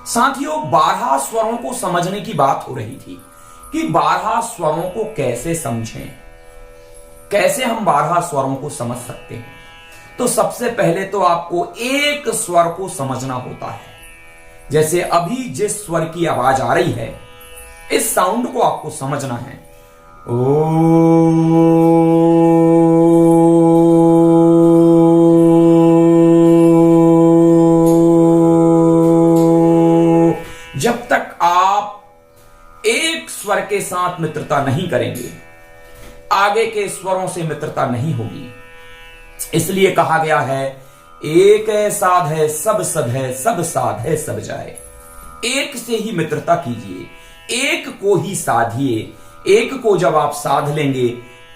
साथियों, 12 स्वरों को समझने की बात हो रही थी कि 12 स्वरों को कैसे समझें, कैसे हम 12 स्वरों को समझ सकते हैं। तो सबसे पहले तो आपको एक स्वर को समझना होता है। जैसे अभी जिस स्वर की आवाज आ रही है, इस साउंड को आपको समझना है। ओ जब तक आप एक स्वर के साथ मित्रता नहीं करेंगे, आगे के स्वरों से मित्रता नहीं होगी। इसलिए कहा गया है, एक है साध है सब सद है, सब साध है सब जाए। एक से ही मित्रता कीजिए, एक को ही साधिए। एक को जब आप साध लेंगे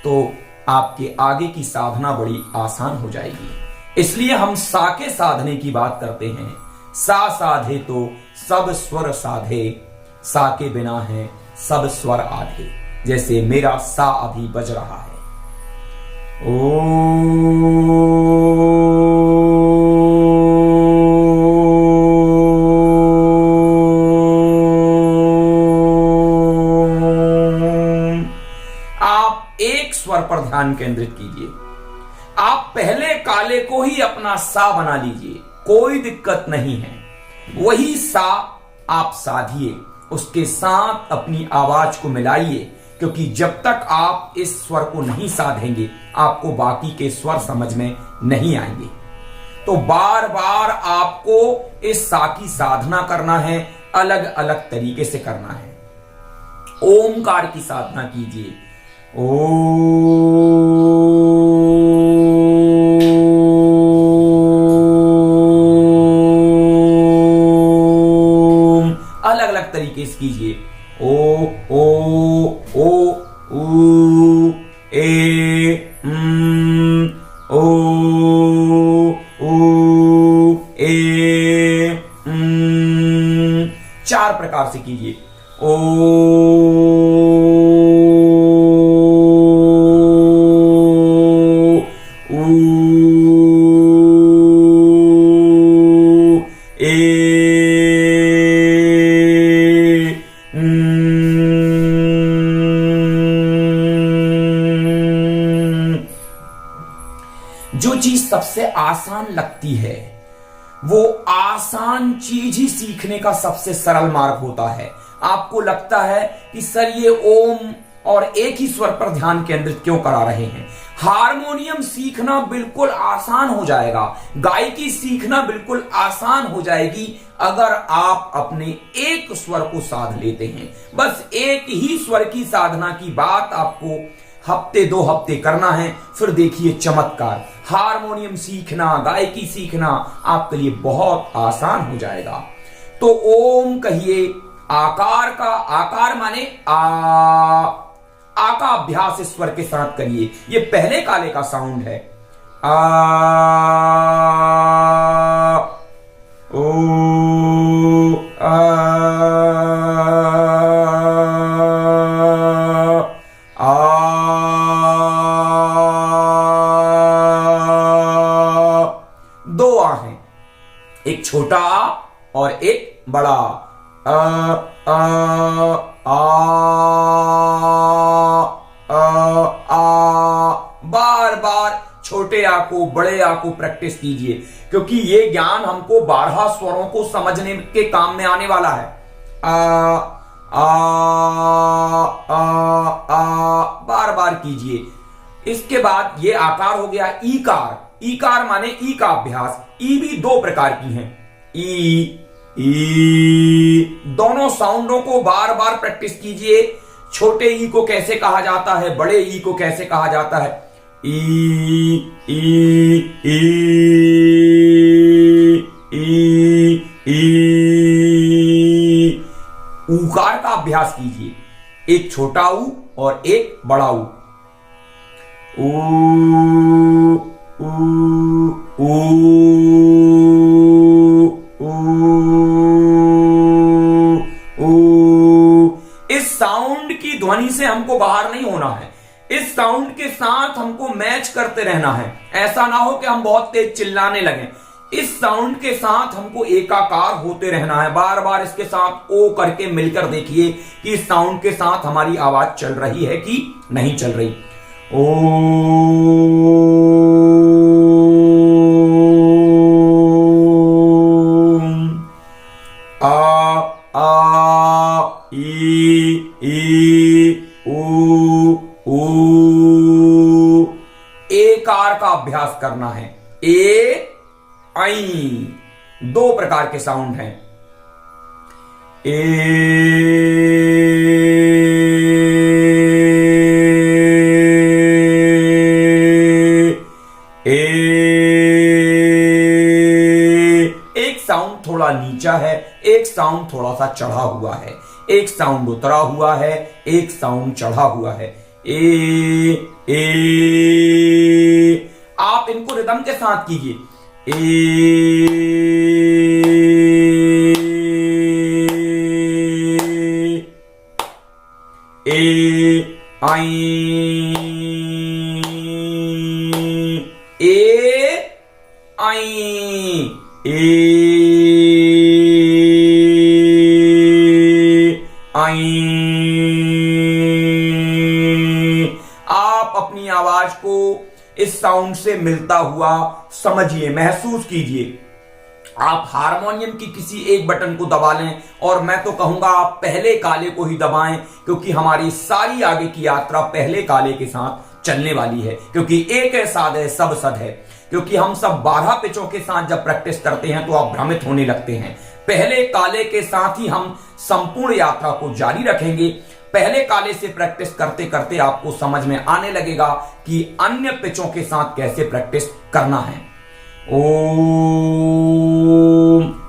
तो आपके आगे की साधना बड़ी आसान हो जाएगी। इसलिए हम सा के साधने की बात करते हैं। सा साधे तो सब स्वर साधे, सा के बिना है सब स्वर आधे। जैसे मेरा सा अभी बज रहा है। आप एक स्वर पर ध्यान केंद्रित कीजिए। आप पहले काले को ही अपना सा बना लीजिए, कोई दिक्कत नहीं है। वही सा आप साधिए, उसके साथ अपनी आवाज को मिलाइए, क्योंकि जब तक आप इस स्वर को नहीं साधेंगे, आपको बाकी के स्वर समझ में नहीं आएंगे। तो बार बार आपको इस सा की साधना करना है, अलग अलग तरीके से करना है। ओमकार की साधना कीजिए। अलग अलग तरीके से कीजिए। ओ ऊ ए ओ ए 4 प्रकार से कीजिए। जो चीज सबसे आसान लगती है, वो आसान चीज ही सीखने का सबसे सरल मार्ग होता है। आपको लगता है कि सर ये ओम और एक ही स्वर पर ध्यान केंद्रित क्यों करा रहे हैं। हारमोनियम सीखना बिल्कुल आसान हो जाएगा, गायकी सीखना बिल्कुल आसान हो जाएगी, अगर आप अपने एक स्वर को साध लेते हैं। बस एक ही स्वर की साधना की बात आपको हफ्ते 2 हफ्ते करना है, फिर देखिए चमत्कार। हारमोनियम सीखना, गायकी सीखना आपके लिए बहुत आसान हो जाएगा। तो ओम कहिए। आकार का, आकार माने आ का अभ्यास इस स्वर के साथ करिए। ये पहले काले का साउंड है। आ ओ दो आ हैं, एक छोटा आ और एक बड़ा बार बार छोटे आ को, बड़े आ को प्रैक्टिस कीजिए, क्योंकि ये ज्ञान हमको 12 स्वरों को समझने के काम में आने वाला है। बार बार कीजिए। इसके बाद ये आकार हो गया ईकार। ईकार माने ई का अभ्यास। ई भी 2 प्रकार की हैं। ई दोनों साउंडों को बार बार प्रैक्टिस कीजिए। छोटे ई को कैसे कहा जाता है, बड़े ई को कैसे कहा जाता है। ई ई ई ई ई। ऊकार का अभ्यास कीजिए, एक छोटा ऊ और एक बड़ा ऊ। इस साउंड की ध्वनि से हमको बाहर नहीं होना है। इस साउंड के साथ हमको मैच करते रहना है। ऐसा ना हो कि हम बहुत तेज चिल्लाने लगे। इस साउंड के साथ हमको एकाकार होते रहना है। बार बार इसके साथ ओ करके मिलकर देखिए कि इस साउंड के साथ हमारी आवाज चल रही है कि नहीं चल रही। ओ एकार का अभ्यास करना है। ए आई, दो प्रकार के साउंड हैं। ए एक साउंड थोड़ा नीचा है, एक साउंड थोड़ा सा चढ़ा हुआ है, एक साउंड उतरा हुआ है, एक साउंड चढ़ा हुआ है। ए आप इनको रिदम के साथ कीजिए। ए आई, ए आई, ए आई। आप अपनी आवाज को इस साउंड से मिलता हुआ समझिए, महसूस कीजिए। आप हारमोनियम की किसी एक बटन को दबा लें और मैं तो कहूंगा आप पहले काले को ही दबाएं, क्योंकि हमारी सारी आगे की यात्रा पहले काले के साथ चलने वाली है। क्योंकि एक है साध है सब सद है। क्योंकि हम सब 12 पिचों के साथ जब प्रैक्टिस करते हैं तो आप भ्रमित होने लगते हैं। पहले काले के साथ ही हम संपूर्ण यात्रा को जारी रखेंगे। पहले काले से प्रैक्टिस करते करते आपको समझ में आने लगेगा कि अन्य पिचों के साथ कैसे प्रैक्टिस करना है। ओम,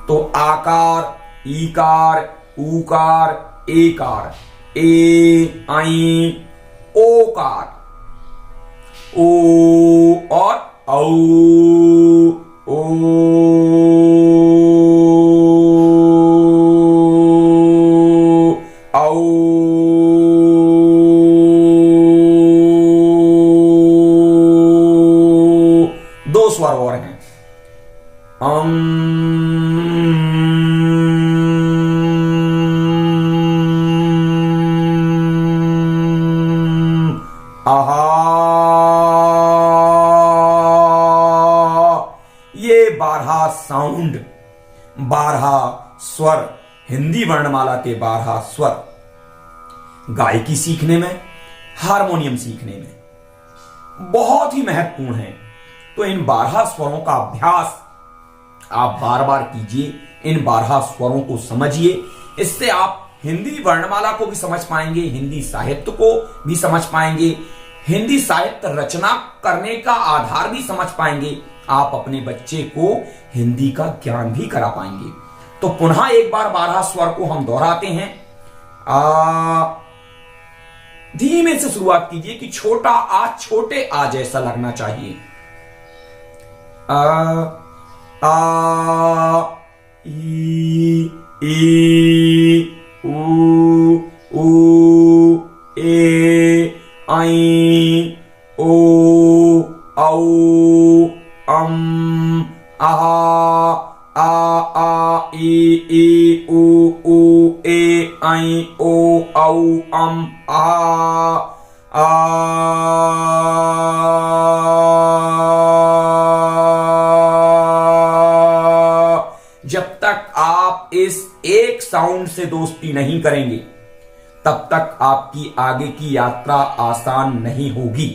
तो आकार, ईकार, ऊकार, एकार, ए आई, ओकार, ओ और औ, ओ औ, दो स्वर और हैं। आहा, ये 12 साउंड, 12 स्वर, हिंदी वर्णमाला के 12 स्वर गायकी सीखने में, हारमोनियम सीखने में बहुत ही महत्वपूर्ण है। तो इन 12 स्वरों का अभ्यास आप बार बार कीजिए, इन 12 स्वरों को समझिए। इससे आप हिंदी वर्णमाला को भी समझ पाएंगे, हिंदी साहित्य को भी समझ पाएंगे, हिंदी साहित्य रचना करने का आधार भी समझ पाएंगे। आप अपने बच्चे को हिंदी का ज्ञान भी करा पाएंगे। तो पुनः एक बार 12 स्वर को हम दोहराते हैं। धीमे से शुरुआत कीजिए कि छोटा आ छोटे आ जैसा लगना चाहिए। आ ई ऊ ए आई ओ औ आ ई ऊ ए आई ओ औ जब तक आप इस एक साउंड से दोस्ती नहीं करेंगे तब तक आपकी आगे की यात्रा आसान नहीं होगी।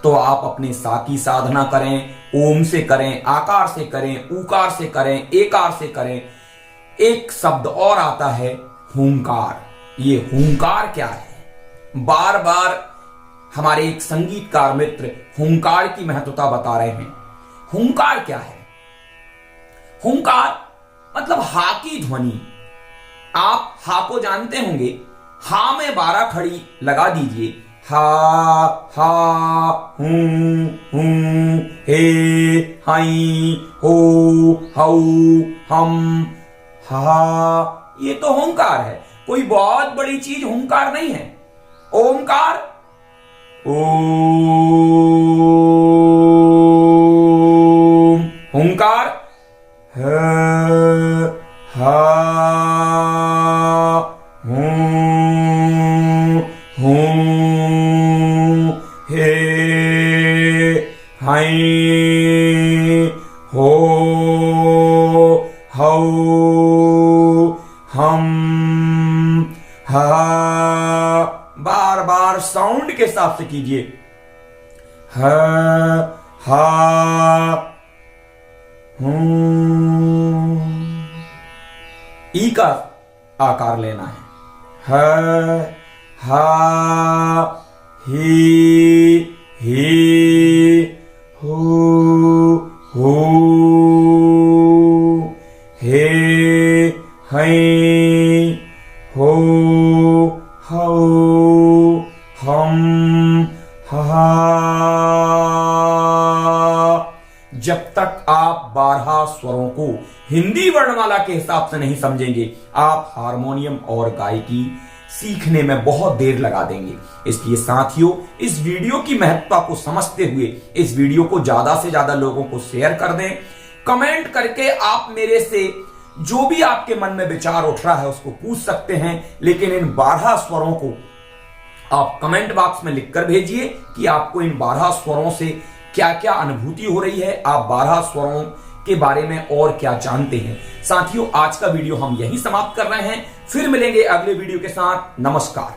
तो आप अपने सा की साधना करें, ओम से करें, आकार से करें, ऊकार से करें, एकार से करें। एक शब्द और आता है हुंकार। ये हुंकार क्या है? बार बार हमारे एक संगीतकार मित्र हुंकार की महत्वता बता रहे हैं। हुंकार क्या है? हुंकार मतलब हा की ध्वनि। आप हा को जानते होंगे। हा में 12 खड़ी लगा दीजिए। हा हा हूं हे हाई हो हौ हम हा। ये तो हुंकार है, कोई बहुत बड़ी चीज हुंकार नहीं है। ओमकार ओम। हुंकार ह हा हूं हूं हे हैं हो हौ हम हा। बार बार साउंड के हिसाब से कीजिए। ह हा ई का आकार लेना है। ह हा ही हो हे हैं हो हौ हम हा। जब तक आप 12 स्वरों को हिंदी वर्णमाला के हिसाब से नहीं समझेंगे, आप हारमोनियम और गायकी सीखने में बहुत देर लगा देंगे। इसलिए साथियों, इस वीडियो की महत्ता को समझते हुए इस वीडियो को ज्यादा से ज्यादा लोगों को शेयर कर दें। कमेंट करके आप मेरे से जो भी आपके मन में विचार उठ रहा है उसको पूछ सकते हैं, लेकिन इन 12 स्वरों को आप कमेंट बॉक्स में लिखकर भेजिए कि आपको इन 12 स्वरों से क्या क्या अनुभूति हो रही है, आप 12 स्वरों के बारे में और क्या जानते हैं। साथियों, आज का वीडियो हम यहीं समाप्त कर रहे हैं। फिर मिलेंगे अगले वीडियो के साथ। नमस्कार।